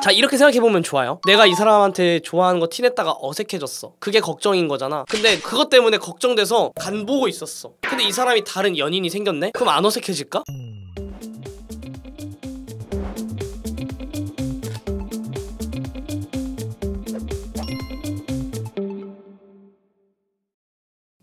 자, 이렇게 생각해보면 좋아요. 내가 이 사람한테 좋아하는 거 티냈다가 어색해졌어. 그게 걱정인 거잖아. 근데 그것 때문에 걱정돼서 간 보고 있었어. 근데 이 사람이 다른 연인이 생겼네? 그럼 안 어색해질까?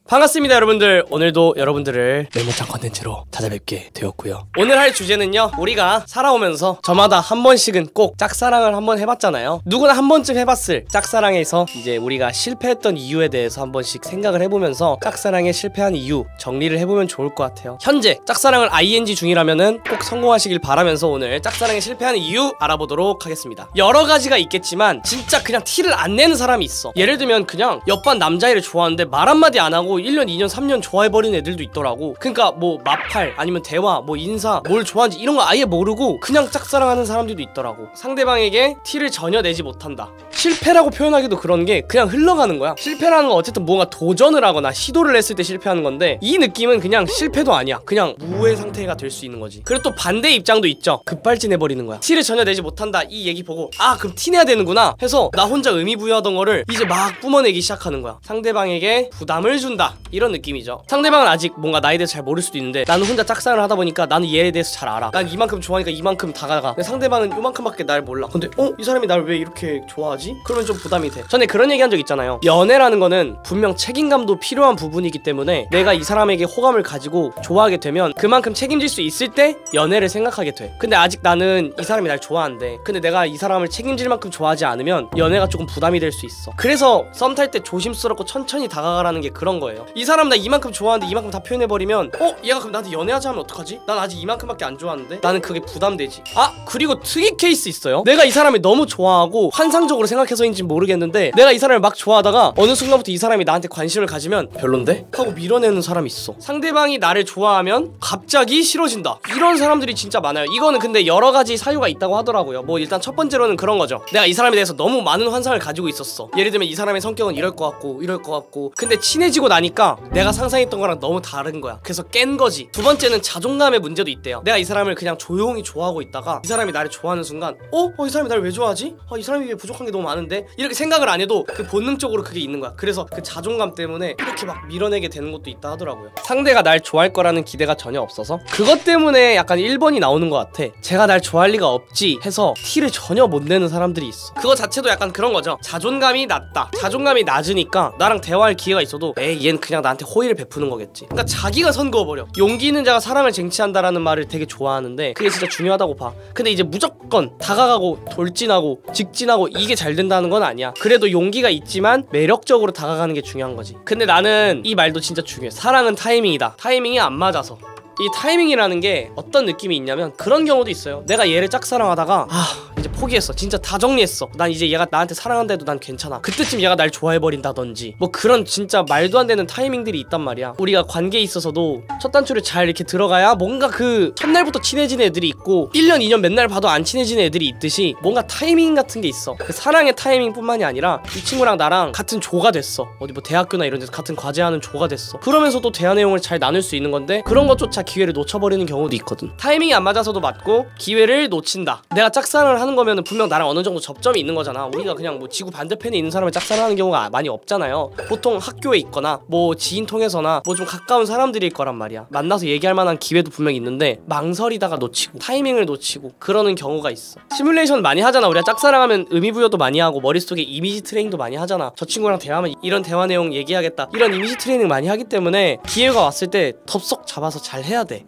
반갑습니다 여러분들. 오늘도 여러분들을 메모장 컨텐츠로 찾아뵙게 되었고요. 오늘 할 주제는요, 우리가 살아오면서 저마다 한 번씩은 꼭 짝사랑을 한번 해봤잖아요. 누구나 한 번쯤 해봤을 짝사랑에서 이제 우리가 실패했던 이유에 대해서 한 번씩 생각을 해보면서 짝사랑에 실패한 이유 정리를 해보면 좋을 것 같아요. 현재 짝사랑을 ing 중이라면은 꼭 성공하시길 바라면서 오늘 짝사랑에 실패한 이유 알아보도록 하겠습니다. 여러 가지가 있겠지만 진짜 그냥 티를 안 내는 사람이 있어. 예를 들면 그냥 옆반 남자애를 좋아하는데 말 한마디 안 하고 1년, 2년, 3년 좋아해버린 애들도 있더라고. 그러니까 뭐 마팔 아니면 대화 뭐 인사 뭘 좋아하는지 이런 거 아예 모르고 그냥 짝사랑하는 사람들도 있더라고. 상대방에게 티를 전혀 내지 못한다. 실패라고 표현하기도 그런 게 그냥 흘러가는 거야. 실패라는 건 어쨌든 뭔가 도전을 하거나 시도를 했을 때 실패하는 건데 이 느낌은 그냥 실패도 아니야. 그냥 무의 상태가 될 수 있는 거지. 그리고 또 반대 입장도 있죠. 급발진해버리는 거야. 티를 전혀 내지 못한다 이 얘기 보고 아 그럼 티 내야 되는구나 해서 나 혼자 의미부여하던 거를 이제 막 뿜어내기 시작하는 거야. 상대방에게 부담을 준다 이런 느낌이죠. 상대방은 아직 뭔가 나에 대해서 잘 모를 수도 있는데 나는 혼자 짝사랑을 하다 보니까 나는 얘에 대해서 잘 알아. 난 이만큼 좋아하니까 이만큼 다가가. 근데 상대방은 요만큼밖에 날 몰라. 근데 이 사람이 날 왜 이렇게 좋아하지? 그러면 좀 부담이 돼. 전에 그런 얘기 한 적 있잖아요. 연애라는 거는 분명 책임감도 필요한 부분이기 때문에 내가 이 사람에게 호감을 가지고 좋아하게 되면 그만큼 책임질 수 있을 때 연애를 생각하게 돼. 근데 아직 나는 이 사람이 날 좋아한대. 근데 내가 이 사람을 책임질 만큼 좋아하지 않으면 연애가 조금 부담이 될 수 있어. 그래서 썸 탈 때 조심스럽고 천천히 다가가라는 게 그런 거예요. 이 사람 나 이만큼 좋아하는데 이만큼 다 표현해버리면 얘가 그럼 나한테 연애하자 하면 어떡하지? 난 아직 이만큼밖에 안 좋아하는데? 나는 그게 부담되지. 아 그리고 특이 케이스 있어요. 내가 이 사람을 너무 좋아하고 환상적으로 생각해서인지 모르겠는데 내가 이 사람을 막 좋아하다가 어느 순간부터 이 사람이 나한테 관심을 가지면 별론데? 하고 밀어내는 사람이 있어. 상대방이 나를 좋아하면 갑자기 싫어진다. 이런 사람들이 진짜 많아요. 이거는 근데 여러 가지 사유가 있다고 하더라고요. 뭐 일단 첫 번째로는 그런 거죠. 내가 이 사람에 대해서 너무 많은 환상을 가지고 있었어. 예를 들면 이 사람의 성격은 이럴 것 같고 이럴 것 같고 근데 친해지고 나니까 내가 상상했던 거랑 너무 다른 거야. 그래서 깬 거지. 두 번째는 자존감의 문제도 있대요. 내가 이 사람을 그냥 조용히 좋아하고 있다가 이 사람이 나를 좋아하는 순간 이 사람이 나를 왜 좋아하지? 이 사람이 왜 부족한 게 너무 많은데? 이렇게 생각을 안 해도 그 본능적으로 그게 있는 거야. 그래서 그 자존감 때문에 이렇게 막 밀어내게 되는 것도 있다 하더라고요. 상대가 날 좋아할 거라는 기대가 전혀 없어서 그것 때문에 약간 1번이 나오는 것 같아. 제가 날 좋아할 리가 없지 해서 티를 전혀 못 내는 사람들이 있어. 그거 자체도 약간 그런 거죠. 자존감이 낮다. 자존감이 낮으니까 나랑 대화할 기회가 있어도 얘는 그냥 나한테 호의를 베푸는 거겠지. 그러니까 자기가 선 그어버려. 용기 있는 자가 사랑을 쟁취한다라는 말을 되게 좋아하는데 그게 진짜 중요하다고 봐. 근데 이제 무조건 다가가고 돌진하고 직진하고 이게 잘 된다는 건 아니야. 그래도 용기가 있지만 매력적으로 다가가는 게 중요한 거지. 근데 나는 이 말도 진짜 중요해. 사랑은 타이밍이다. 타이밍이 안 맞아서. 이 타이밍이라는 게 어떤 느낌이 있냐면 그런 경우도 있어요. 내가 얘를 짝사랑하다가 이제 포기했어. 진짜 다 정리했어. 난 이제 얘가 나한테 사랑한다 해도 난 괜찮아. 그때쯤 얘가 날 좋아해버린다든지 뭐 그런 진짜 말도 안 되는 타이밍들이 있단 말이야. 우리가 관계에 있어서도 첫 단추를 잘 이렇게 들어가야 뭔가 그 첫날부터 친해진 애들이 있고 1년 2년 맨날 봐도 안 친해지는 애들이 있듯이 뭔가 타이밍 같은 게 있어. 그 사랑의 타이밍 뿐만이 아니라 이 친구랑 나랑 같은 조가 됐어. 어디 뭐 대학교나 이런 데서 같은 과제하는 조가 됐어. 그러면서 또 대화 내용을 잘 나눌 수 있는 건데 그런 것조차 기회를 놓쳐버리는 경우도 있거든. 타이밍이 안 맞아서도 맞고 기회를 놓친다. 내가 짝사랑을 하는 거면은 분명 나랑 어느 정도 접점이 있는 거잖아. 우리가 그냥 뭐 지구 반대편에 있는 사람을 짝사랑하는 경우가 많이 없잖아요. 보통 학교에 있거나 뭐 지인 통해서나 뭐 좀 가까운 사람들일 거란 말이야. 만나서 얘기할 만한 기회도 분명히 있는데 망설이다가 놓치고 타이밍을 놓치고 그러는 경우가 있어. 시뮬레이션 많이 하잖아. 우리가 짝사랑하면 의미부여도 많이 하고 머릿속에 이미지 트레이닝도 많이 하잖아. 저 친구랑 대화하면 이런 대화 내용 얘기하겠다 이런 이미지 트레이닝 많이 하기 때문에 기회가 왔을 때 덥석 잡아서 잘 해야 돼.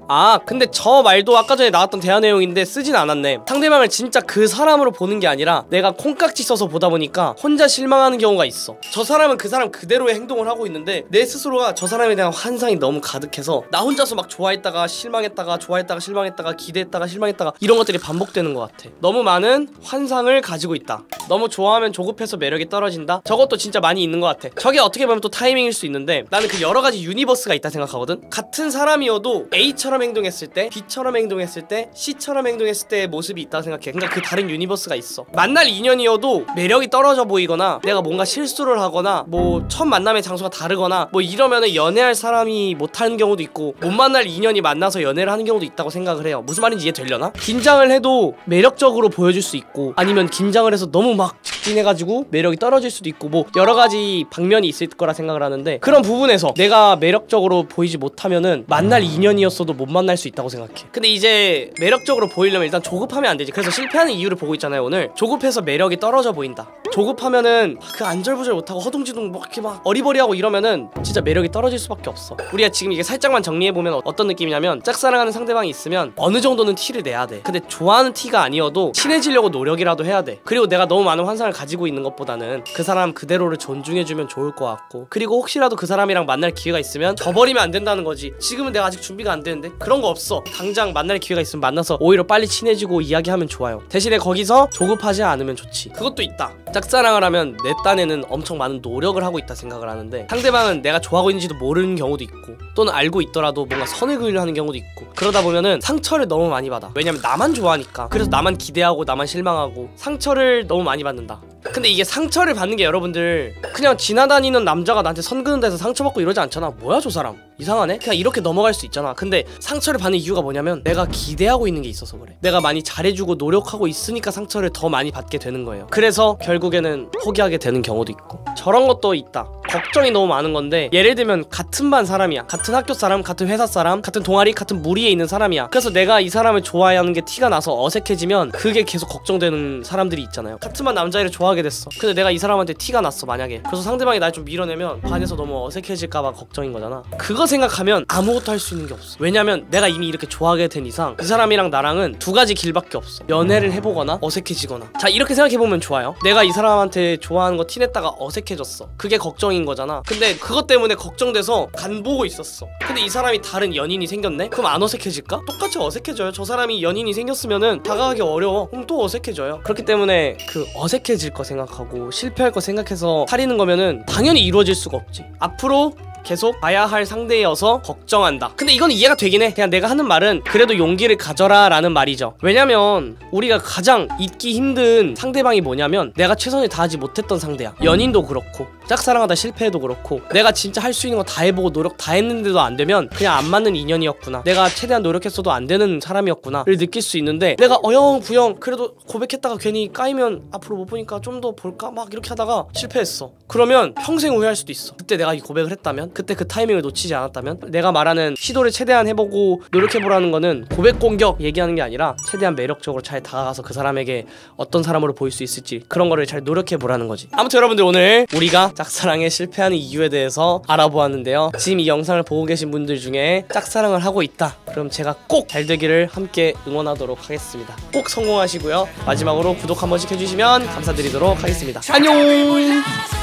근데 저 말도 아까 전에 나왔던 대화 내용인데 쓰진 않았네. 상대방을 진짜 그 사람으로 보는 게 아니라 내가 콩깍지 써서 보다 보니까 혼자 실망하는 경우가 있어. 저 사람은 그 사람 그대로의 행동을 하고 있는데 내 스스로가 저 사람에 대한 환상이 너무 가득해서 나 혼자서 막 좋아했다가 실망했다가 좋아했다가 실망했다가 기대했다가 실망했다가 이런 것들이 반복되는 것 같아. 너무 많은 환상을 가지고 있다. 너무 좋아하면 조급해서 매력이 떨어진다. 저것도 진짜 많이 있는 것 같아. 저게 어떻게 보면 또 타이밍일 수 있는데 나는 그 여러 가지 유니버스가 있다 생각하거든. 같은 사람이어도 A처럼 행동했을 때, B처럼 행동했을 때, C처럼 행동했을 때의 모습이 있다고 생각해. 그러니까 그 다른 유니버스가 있어. 만날 인연이어도 매력이 떨어져 보이거나 내가 뭔가 실수를 하거나 뭐 첫 만남의 장소가 다르거나 뭐 이러면은 연애할 사람이 못하는 경우도 있고 못 만날 인연이 만나서 연애를 하는 경우도 있다고 생각을 해요. 무슨 말인지 이해되려나? 긴장을 해도 매력적으로 보여줄 수 있고 아니면 긴장을 해서 너무 막 직진해가지고 매력이 떨어질 수도 있고 뭐 여러 가지 방면이 있을 거라 생각을 하는데 그런 부분에서 내가 매력적으로 보이지 못하면은 만날 인연이었어도 못 만날 수 있다고 생각해. 근데 이제 매력적으로 보이려면 일단 조급하면 안 되지. 그래서 실패하는 이유를 보고 있잖아요 오늘. 조급해서 매력이 떨어져 보인다. 조급하면은 그 안절부절 못하고 허둥지둥 뭐 이렇게 막 어리버리하고 이러면은 진짜 매력이 떨어질 수밖에 없어. 우리가 지금 이게 살짝만 정리해보면 어떤 느낌이냐면 짝사랑하는 상대방이 있으면 어느 정도는 티를 내야 돼. 근데 좋아하는 티가 아니어도 친해지려고 노력이라도 해야 돼. 그리고 내가 너무 많은 환상을 가지고 있는 것보다는 그 사람 그대로를 존중해주면 좋을 것 같고 그리고 혹시라도 그 사람이랑 만날 기회가 있으면 져버리면 안 된다는 거지. 지금은 내가 아직 준비가 안 되는데 그런 거 없어. 당장 만날 기회가 있으면 만나서 오히려 빨리 친해지고 이야기하면 좋아요. 대신에 거기서 조급하지 않으면 좋지. 그것도 있다. 짝사랑을 하면 내 딴에는 엄청 많은 노력을 하고 있다 생각을 하는데 상대방은 내가 좋아하고 있는지도 모르는 경우도 있고 또는 알고 있더라도 뭔가 선을 그으려 하는 경우도 있고 그러다 보면은 상처를 너무 많이 받아. 왜냐면 나만 좋아하니까. 그래서 나만 기대하고 나만 실망하고 상처를 너무 많이 받는다. 근데 이게 상처를 받는 게 여러분들 그냥 지나다니는 남자가 나한테 선 그는 데서 상처받고 이러지 않잖아. 뭐야 저 사람 이상하네? 그냥 이렇게 넘어갈 수 있잖아. 근데 상처를 받는 이유가 뭐냐면 내가 기대하고 있는 게 있어서 그래. 내가 많이 잘해주고 노력하고 있으니까 상처를 더 많이 받게 되는 거예요. 그래서 결국에는 포기하게 되는 경우도 있고 저런 것도 있다. 걱정이 너무 많은 건데 예를 들면 같은 반 사람이야. 같은 학교 사람, 같은 회사 사람, 같은 동아리, 같은 무리에 있는 사람이야. 그래서 내가 이 사람을 좋아하는 게 티가 나서 어색해지면 그게 계속 걱정되는 사람들이 있잖아요. 같은 반 남자애를 좋아하게 됐어. 근데 내가 이 사람한테 티가 났어 만약에. 그래서 상대방이 날 좀 밀어내면 반에서 너무 어색해질까봐 걱정인 거잖아. 그거 생각하면 아무것도 할 수 있는 게 없어. 왜냐면 내가 이미 이렇게 좋아하게 된 이상 그 사람이랑 나랑은 두 가지 길밖에 없어. 연애를 해보거나 어색해지거나. 자 이렇게 생각해보면 좋아요. 내가 이 사람한테 좋아하는 거 티냈다가 어색해졌어. 그게 걱정인 거잖아. 근데 그것 때문에 걱정돼서 간 보고 있었어. 근데 이 사람이 다른 연인이 생겼네? 그럼 안 어색해질까? 똑같이 어색해져요. 저 사람이 연인이 생겼으면은 다가가기 어려워. 그럼 또 어색해져요. 그렇기 때문에 그 어색해질 거 생각하고 실패할 거 생각해서 사귀는 거면은 당연히 이루어질 수가 없지. 앞으로 계속 봐야 할 상대여서 걱정한다. 근데 이건 이해가 되긴 해. 그냥 내가 하는 말은 그래도 용기를 가져라 라는 말이죠. 왜냐면 우리가 가장 잊기 힘든 상대방이 뭐냐면 내가 최선을 다하지 못했던 상대야. 연인도 그렇고 짝사랑하다 실패해도 그렇고 내가 진짜 할 수 있는 거 다 해보고 노력 다 했는데도 안 되면 그냥 안 맞는 인연이었구나. 내가 최대한 노력했어도 안 되는 사람이었구나 를 느낄 수 있는데 내가 어영부영 그래도 고백했다가 괜히 까이면 앞으로 못 보니까 좀 더 볼까? 막 이렇게 하다가 실패했어. 그러면 평생 후회할 수도 있어. 그때 내가 이 고백을 했다면 그때 그 타이밍을 놓치지 않았다면. 내가 말하는 시도를 최대한 해보고 노력해보라는 거는 고백 공격 얘기하는 게 아니라 최대한 매력적으로 잘 다가가서 그 사람에게 어떤 사람으로 보일 수 있을지 그런 거를 잘 노력해보라는 거지. 아무튼 여러분들 오늘 우리가 짝사랑에 실패하는 이유에 대해서 알아보았는데요. 지금 이 영상을 보고 계신 분들 중에 짝사랑을 하고 있다 그럼 제가 꼭 잘 되기를 함께 응원하도록 하겠습니다. 꼭 성공하시고요. 마지막으로 구독 한 번씩 해주시면 감사드리도록 하겠습니다. 안녕.